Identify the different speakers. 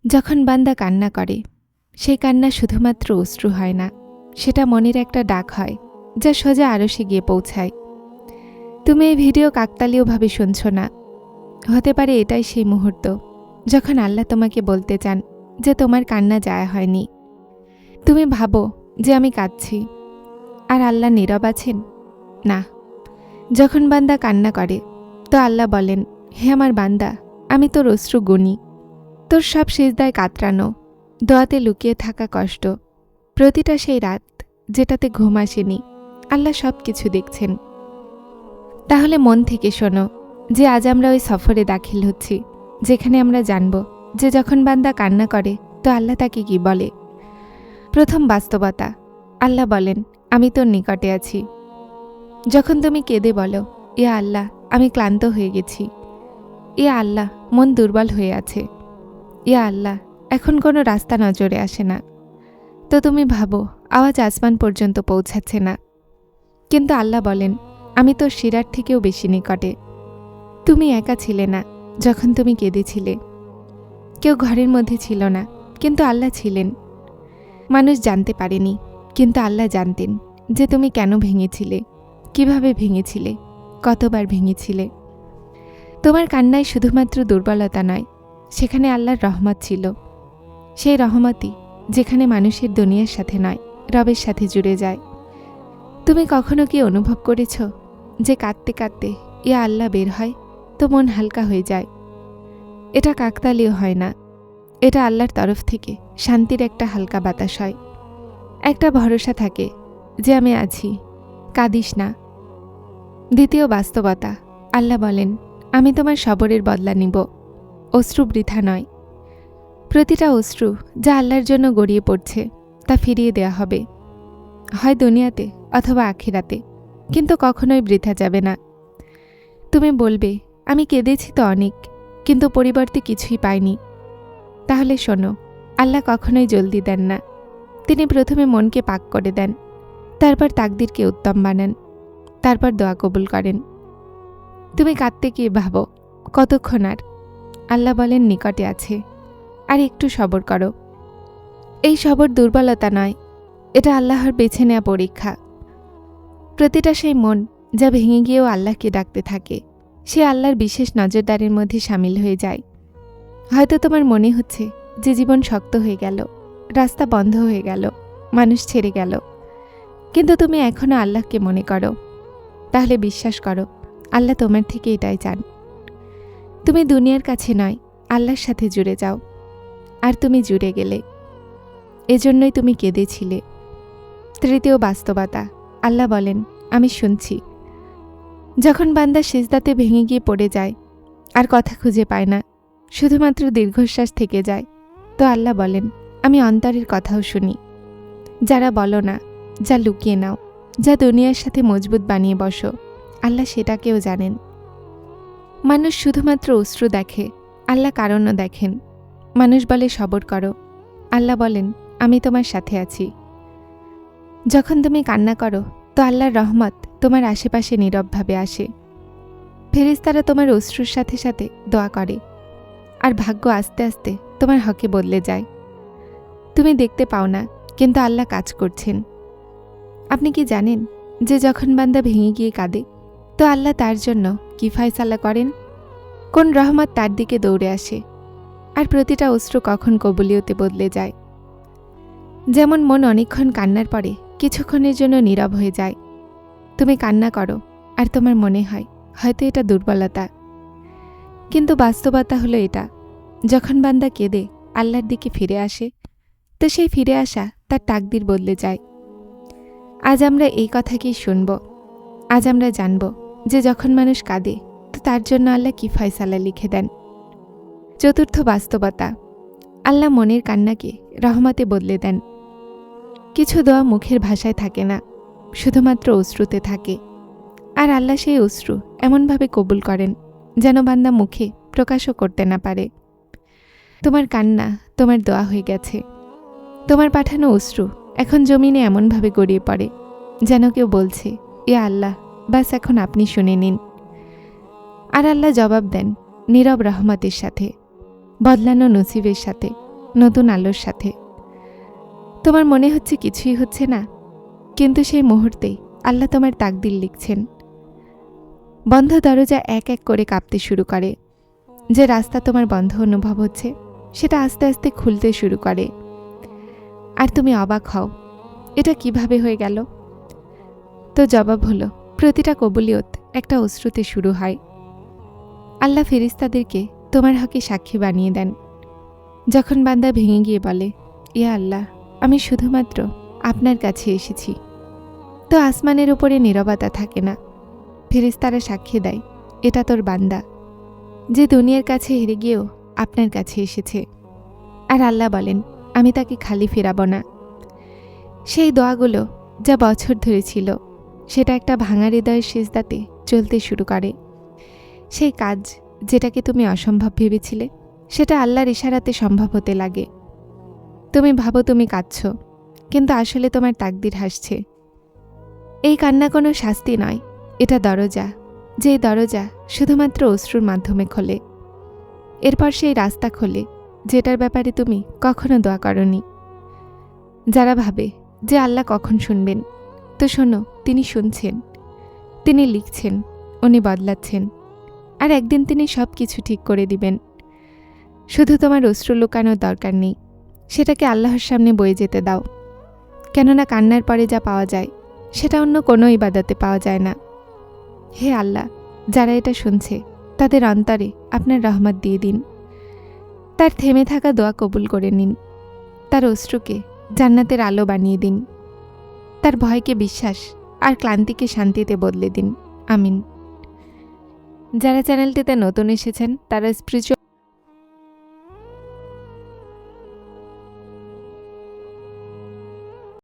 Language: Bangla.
Speaker 1: যখন বান্দা কান্না করে, সেই কান্না শুধুমাত্র অশ্রু হয় না, সেটা মনের একটা ডাক হয় যা সোজা আরশে গিয়ে পৌঁছায়। তুমি এই ভিডিও কাকতালীয়ভাবে শুনছ না। হতে পারে এটাই সেই মুহূর্ত যখন আল্লাহ তোমাকে বলতে চান যে তোমার কান্না জায়া হয়নি। তুমি ভাবো যে আমি কাঁদছি, আর আল্লাহ নীরব আছেন? না। যখন বান্দা কান্না করে, তো আল্লাহ বলেন, হে আমার বান্দা, আমি তোর অশ্রু গুনি, তোর সব সিজদায় কাতরানো, দোয়াতে লুকিয়ে থাকা কষ্ট, প্রতিটা সেই রাত যেটাতে ঘুম আসেনি, আল্লাহ সব কিছু দেখছেন। তাহলে মন থেকে শোনো যে আজ আমরা ওই সফরে দাখিল হচ্ছি, যেখানে আমরা জানব যে যখন বান্দা কান্না করে তো আল্লাহ তাকে কি বলে। প্রথম বাস্তবতা, আল্লাহ বলেন, আমি তোর নিকটে আছি। যখন তুমি কেঁদে বলো, ইয়া আল্লাহ, আমি ক্লান্ত হয়ে গেছি, ইয়া আল্লাহ, মন দুর্বল হয়ে আছে, ইয়া আল্লাহ, এখন কোনো রাস্তা নজরে আসে না, তো তুমি ভাবো আওয়াজ আসমান পর্যন্ত পৌঁছাচ্ছে না। কিন্তু আল্লাহ বলেন, আমি তোর শিরার থেকেও বেশি নিকটে। তুমি একা ছিলে না যখন তুমি কেঁদেছিলে। কেউ ঘরের মধ্যে ছিল না, কিন্তু আল্লাহ ছিলেন। মানুষ জানতে পারেনি, কিন্তু আল্লাহ জানতেন যে তুমি কেন ভেঙেছিলে, কিভাবে ভেঙেছিলে, কতবার ভেঙেছিলে। তোমার কান্নায় শুধুমাত্র দুর্বলতা নয়, সেখানে আল্লাহর রহমত ছিল। সেই রহমতই যেখানে মানুষের দুনিয়ার সাথে নয়, রবের সাথে জুড়ে যায়। তুমি কখনো কি অনুভব করেছ যে কাঁদতে কাঁদতে ইয়া আল্লাহ বের হয় তো মন হালকা হয়ে যায়? এটা কাকতালীয় হয় না, এটা আল্লাহর তরফ থেকে শান্তির একটা হালকা বাতাস হয়। একটা ভরসা থাকে যে আমি আছি, কাঁদিস না। দ্বিতীয় বাস্তবতা, আল্লাহ বলেন, আমি তোমার সবরের বদলা নিব, অশ্রু বৃথা নয়। প্রতিটা অশ্রু যা আল্লাহর জন্য গড়িয়ে পড়ছে তা ফিরিয়ে দেয়া হবে, হয় দুনিয়াতে অথবা আখিরাতে, কিন্তু কখনোই বৃথা যাবে না। তুমি বলবে, আমি কেঁদেছি তো অনেক, কিন্তু পরিবর্তে কিছুই পাইনি। তাহলে শোনো, আল্লাহ কখনোই জলদি দেন না। তিনি প্রথমে মনকে পাক করে দেন, তারপর তাকদিরকে উত্তম বানান, তারপর দোয়া কবুল করেন। তুমি কাঁদতে গিয়ে ভাবো, কতক্ষণ আর? আল্লাহ বলেন, নিকটে আছে, আর একটু সবর করো। এই সবর দুর্বলতা নয়, এটা আল্লাহর বেছে নেওয়া পরীক্ষা। প্রতিটা সেই মন যা ভেঙে গিয়েও আল্লাহকে ডাকতে থাকে, সে আল্লাহর বিশেষ নজরদারির মধ্যে সামিল হয়ে যায়। হয়তো তোমার মনে হচ্ছে যে জীবন শক্ত হয়ে গেল, রাস্তা বন্ধ হয়ে গেল, মানুষ ছেড়ে গেল, কিন্তু তুমি এখনও আল্লাহকে মনে করো। তাহলে বিশ্বাস করো, আল্লাহ তোমার থেকে এটাই চান। তুমি দুনিয়ার কাছে নয়, আল্লাহর সাথে জুড়ে যাও, আর তুমি জুড়ে গেলে। এজন্যই তুমি কেঁদেছিলে। তৃতীয় বাস্তবতা, আল্লাহ বলেন, আমি শুনছি। যখন বান্দা সিজদাতে ভেঙে গিয়ে পড়ে যায়, আর কথা খুঁজে পায় না, শুধুমাত্র দীর্ঘশ্বাস থেকে যায়, তো আল্লাহ বলেন, আমি অন্তরের কথাও শুনি। যারা বলো না, যা লুকিয়ে নাও, যা দুনিয়ার সাথে মজবুত বানিয়ে বসো, আল্লাহ সেটাকেও জানেন। মানুষ শুধুমাত্র অশ্রু দেখে, আল্লাহ কারণও দেখেন। মানুষ বলে সবর করো, আল্লাহ বলেন, আমি তোমার সাথে আছি। যখন তুমি কান্না করো, তো আল্লাহর রহমত তোমার আশেপাশে নীরবভাবে আসে। ফেরেশতারা তোমার অশ্রুর সাথে সাথে দোয়া করে, আর ভাগ্য আস্তে আস্তে তোমার হকে বদলে যায়। তুমি দেখতে পাও না, কিন্তু আল্লাহ কাজ করছেন। আপনি কি জানেন যে যখন বান্দা ভেঙে গিয়ে কাঁদে, তো আল্লাহ তার জন্য কি ফায়সালা করেন, কোন রহমত তার দিকে দৌড়ে আসে, আর প্রতিটা অশ্রু কখন কবুলিয়তে বদলে যায়। যেমন মন অনেকক্ষণ কান্নার পরে কিছুক্ষণের জন্য নীরব হয়ে যায়। তুমি কান্না করো, আর তোমার মনে হয় হয়তো এটা দুর্বলতা, কিন্তু বাস্তবতা হলো এটা, যখন বান্দা কেঁদে আল্লাহর দিকে ফিরে আসে, তো সেই ফিরে আসা তার তাকদির বদলে যায়। আজ আমরা এই কথাকেই শুনব। আজ আমরা জানব যে যখন মানুষ কাঁদে, তো তার জন্য আল্লাহ কি ফয়সালা লিখে দেন। চতুর্থ বাস্তবতা, আল্লাহ মনের কান্নাকে রহমতে বদলে দেন। কিছু দোয়া মুখের ভাষায় থাকে না, শুধুমাত্র অশ্রুতে থাকে, আর আল্লাহ সেই অশ্রু এমনভাবে কবুল করেন যেন বান্দা মুখে প্রকাশও করতে না পারে। তোমার কান্না তোমার দোয়া হয়ে গেছে। তোমার পাঠানো অশ্রু এখন জমিনে এমনভাবে গড়িয়ে পড়ে যেন কেউ বলছে, ইয়া আল্লাহ, বাস এখন আপনি শুনে নিন। আর আল্লাহ জবাব দেন নীরব রহমতের সাথে, বদলানো নসিবের সাথে, নতুন আলোর সাথে। তোমার মনে হচ্ছে কিছুই হচ্ছে না, কিন্তু সেই মুহূর্তেই আল্লাহ তোমার তাকদির লিখছেন। বন্ধ দরজা এক এক করে কাঁপতে শুরু করে। যে রাস্তা তোমার বন্ধ অনুভব হচ্ছে সেটা আস্তে আস্তে খুলতে শুরু করে। আর তুমি অবাক হও, এটা কিভাবে হয়ে গেল? তো জবাব হলো, প্রতিটা কবুলিয়ত একটা অশ্রুতে শুরু হয়। আল্লাহ ফেরেশতাদেরকে তোমার হকে সাক্ষী বানিয়ে দেন। যখন বান্দা ভেঙে গিয়ে বলে, ইয়া আল্লাহ, আমি শুধুমাত্র আপনার কাছে এসেছি, তো আসমানের উপরে নীরবতা থাকে না। ফেরেশতারা সাক্ষী দেয়, এটা তোর বান্দা, যে দুনিয়ার কাছে হেরে গিয়েও আপনার কাছে এসেছে। আর আল্লাহ বলেন, আমি তাকে খালি ফেরাবো না। সেই দোয়াগুলো যা বছর ধরে ছিল, সেটা একটা ভাঙা হৃদয়ের সিজদাতে চলতে শুরু করে। সেই কাজ যেটাকে তুমি অসম্ভব ভেবেছিলে, সেটা আল্লাহর ইশারাতে সম্ভব হতে লাগে। তুমি ভাবো তুমি কাঁদছ, কিন্তু আসলে তোমার তাকদির হাসছে। এই কান্না কোনো শাস্তি নয়, এটা দরজা, যেই দরজা শুধুমাত্র অশ্রুর মাধ্যমে খোলে। এরপর সেই রাস্তা খোলে যেটার ব্যাপারে তুমি কখনো দোয়া করনি। যারা ভাবে যে আল্লাহ কখন শুনবেন, তো শোনো, তিনি শুনছেন, তিনি লিখছেন, উনি বদলাচ্ছেন, আর একদিন তিনি সব কিছু ঠিক করে দিবেন। শুধু তোমার অশ্রু লুকানোর দরকার নেই, সেটাকে আল্লাহর সামনে বয়ে যেতে দাও। কেননা কান্নার পরে যা পাওয়া যায় সেটা অন্য কোনো ইবাদতে পাওয়া যায় না। হে আল্লাহ, যারা এটা শুনছে তাদের অন্তরে আপনার রহমত দিয়ে দিন। তার থেমে থাকা দোয়া কবুল করে নিন। তার অশ্রুকে জান্নাতের আলো বানিয়ে দিন। তার ভয়কে বিশ্বাস আর ক্লান্তিকে শান্তিতে বদলে দিন। আমিন। যারা চ্যানেলটিতে নতুন এসেছেন তারা স্পিরিচুয়াল